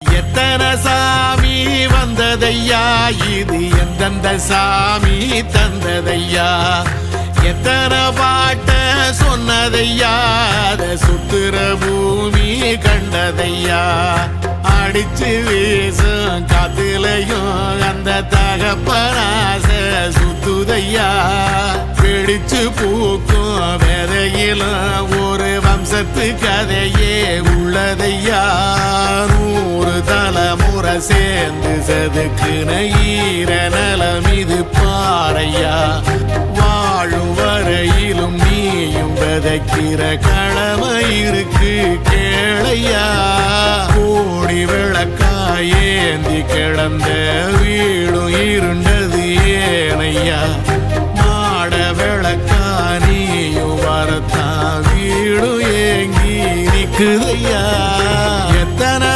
எத்தனை சாமி வந்ததையா, இது எந்தெந்த சாமி தந்ததையா, எத்தனை பாட்ட சொன்னதையா, அத சுத்துற பூமி கண்டதையா, அடிச்சு வீசும் காத்துலையும் அந்த தகப்பனாச சுத்துதையா, பிடிச்சு பூக்கும் வேதையிலும் ஒரு வம்சத்து கதையே உள்ளதையா, 100 தலைமுறை சேர்ந்து செதுக்குன ஈர நலம் இது பாறையா, வாழும் வரையிலும் நீயும் விதைக்கிற கடமை இருக்கு கேளையா, கோடி விளக்காயேந்தி கிடந்த வீடும் இருண்டது ஏனையா, மாட விளக்கா நீயும் வரத்தான் வீடும் ஏங்கி நிக்குதையா, எத்தனை